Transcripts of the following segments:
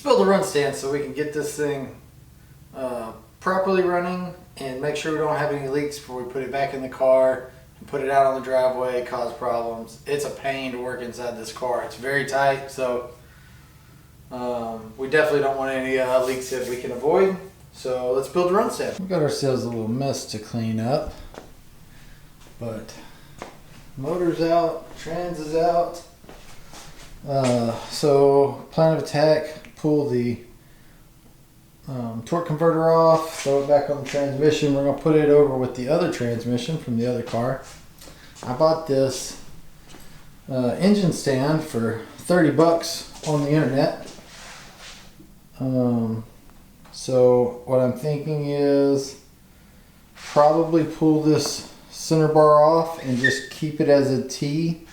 build a run stand so we can get this thing properly running and make sure we don't have any leaks before we put it back in the car and put it out on the driveway, cause problems. It's a pain to work inside this car. It's very tight, so we definitely don't want any leaks if we can avoid. So let's build a run stand. We got ourselves a little mess to clean up, but motor's out, trans is out. So plan of attack, pull the torque converter off, throw it back on the transmission. We're going to put it over with the other transmission from the other car. I bought this engine stand for 30 bucks on the internet. So what I'm thinking is probably pull this center bar off and just keep it as a T.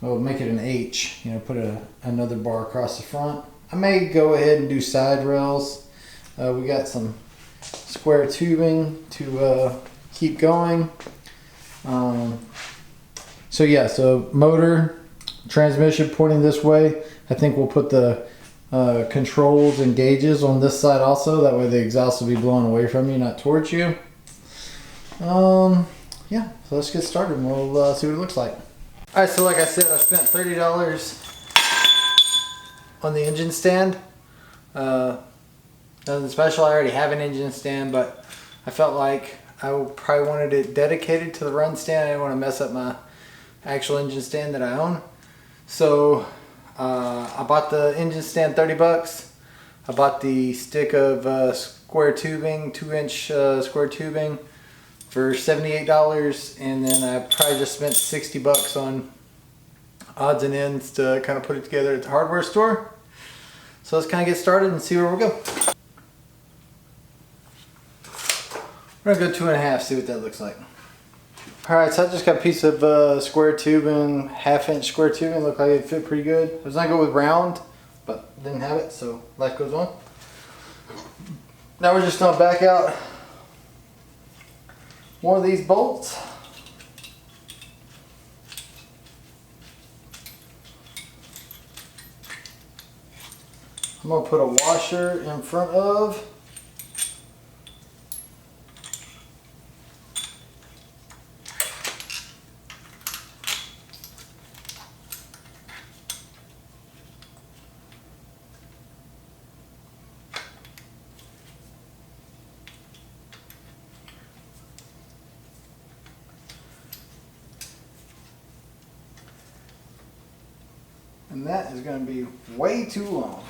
Well, make it an H, you know, put another bar across the front. I may go ahead and do side rails. We got some square tubing to keep going. So yeah, so motor, transmission pointing this way. I think we'll put the controls and gauges on this side also. That way the exhaust will be blowing away from you, not towards you. Yeah, so let's get started and we'll see what it looks like. Alright, so like I said, I spent $30 on the engine stand. Nothing special. I already have an engine stand, but I felt like I probably wanted it dedicated to the run stand. I didn't want to mess up my actual engine stand that I own. So I bought the engine stand 30 bucks. I bought the stick of square tubing, 2-inch square tubing for $78, and then I probably just spent 60 bucks on odds and ends to kind of put it together at the hardware store. So let's kind of get started and see where we'll go. We're gonna go 2.5, see what that looks like. Alright, so I just got a piece of square tubing, 1/2-inch square tubing. Looked like it fit pretty good. I was not good with round, but didn't have it, so life goes on. Now we're just gonna back out one of these bolts. I'm gonna put a washer in front of. And that is going to be way too long.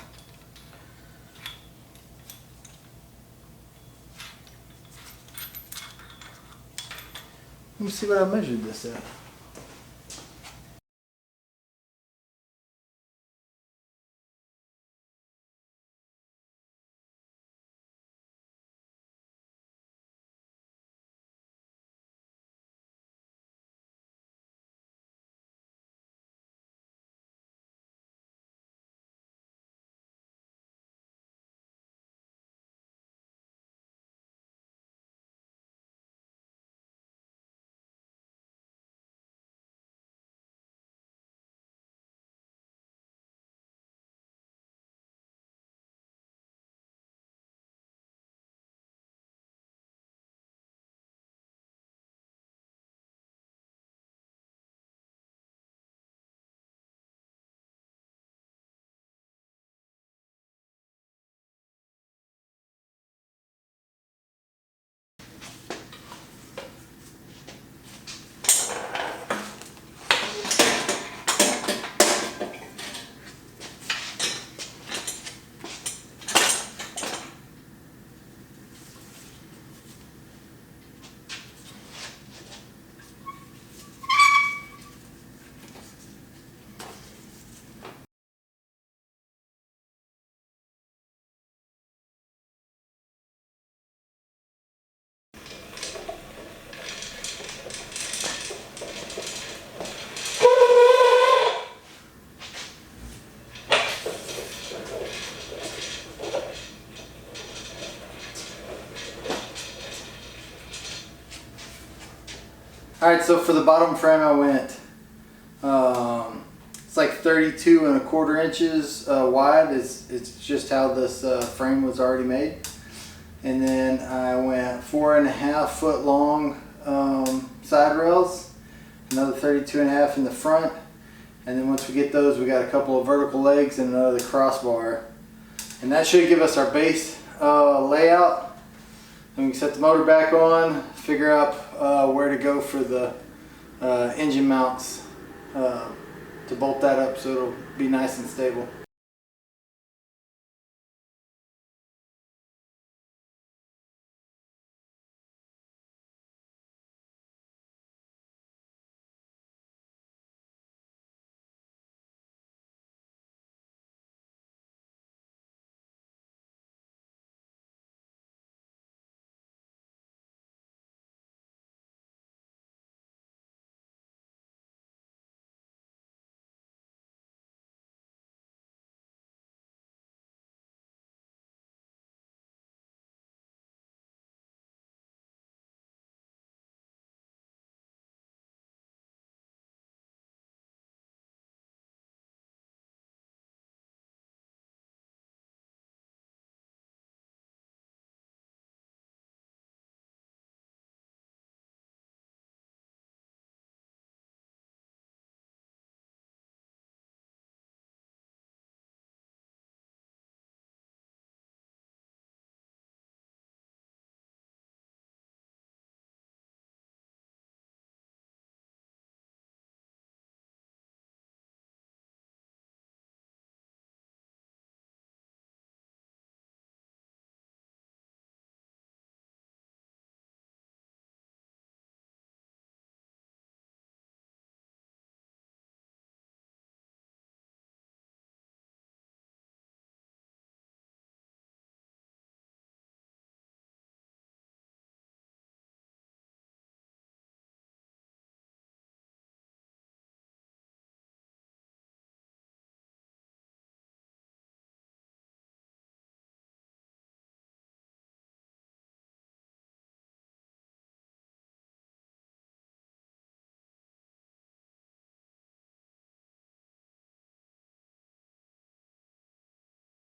Let me see what I measured this at. Alright, so for the bottom frame I went, it's like 32¼ inches wide. It's just how this frame was already made. And then I went 4.5 foot long side rails, another 32.5 in the front. And then once we get those, we got a couple of vertical legs and another crossbar. And that should give us our base layout. And we can set the motor back on, figure out where to go for the engine mounts to bolt that up so it'll be nice and stable.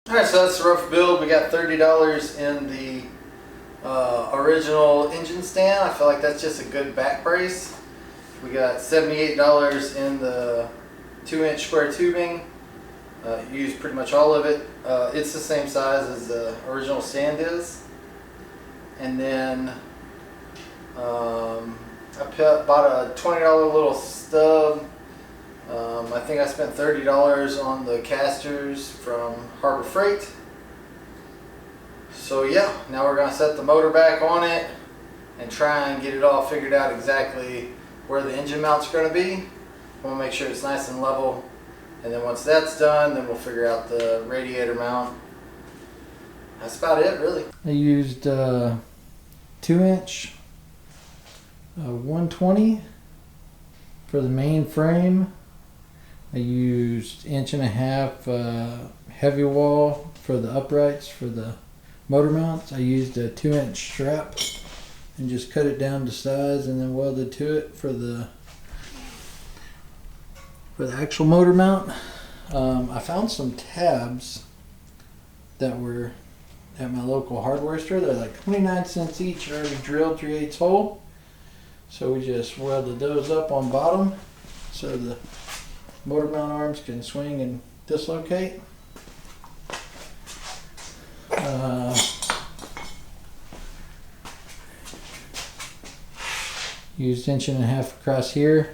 Alright, so that's the rough build. We got $30 in the original engine stand. I feel like that's just a good back brace. We got $78 in the 2-inch square tubing. Used pretty much all of it. It's the same size as the original stand is. And then I bought a $20 little stub. I think I spent $30 on the casters from Harbor Freight. So yeah, now we're going to set the motor back on it and try and get it all figured out exactly where the engine mount's going to be. We'll make sure it's nice and level, and then once that's done, then we'll figure out the radiator mount. That's about it, really. I used 2-inch 120 for the main frame. I used 1.5 heavy wall for the uprights for the motor mounts. I used a 2-inch strap and just cut it down to size and then welded to it for the actual motor mount. I found some tabs that were at my local hardware store. They're like 29 cents each, already drilled 3/8 hole. So we just welded those up on bottom so the motor mount arms can swing and dislocate. Used 1.5 inches across here.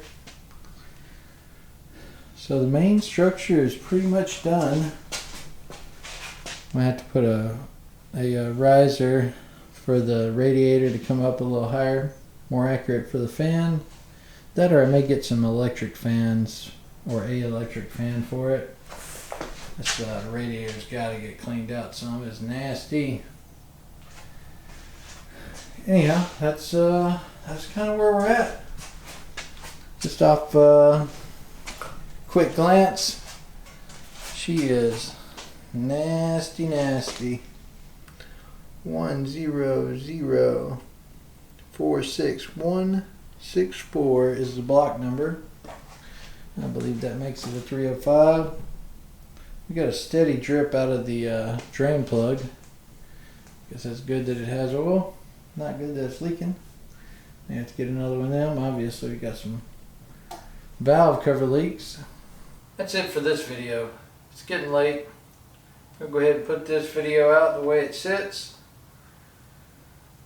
So the main structure is pretty much done. I have to put a riser for the radiator to come up a little higher, more accurate for the fan. That, or I may get some electric fans or a electric fan for it. This radiator's got to get cleaned out. Some is nasty. Anyhow, that's kind of where we're at. Just off quick glance, she is nasty, nasty. 10046164 is the block number. I believe that makes it a 305. We got a steady drip out of the drain plug. Guess that's good that it has oil. Not good that it's leaking. We have to get another one of them. Obviously, we got some valve cover leaks. That's it for this video. It's getting late. I'll go ahead and put this video out the way it sits.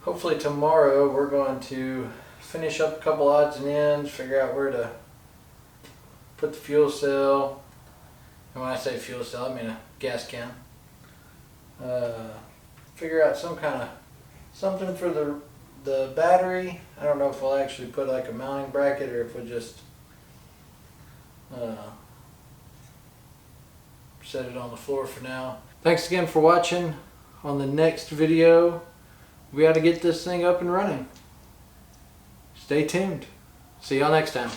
Hopefully tomorrow we're going to finish up a couple odds and ends, figure out where to put the fuel cell. And when I say fuel cell, I mean a gas can. Figure out something for the battery. I don't know if we'll actually put like a mounting bracket or if we'll just set it on the floor for now. Thanks again for watching. On the next video, we got to get this thing up and running. Stay tuned. See y'all next time.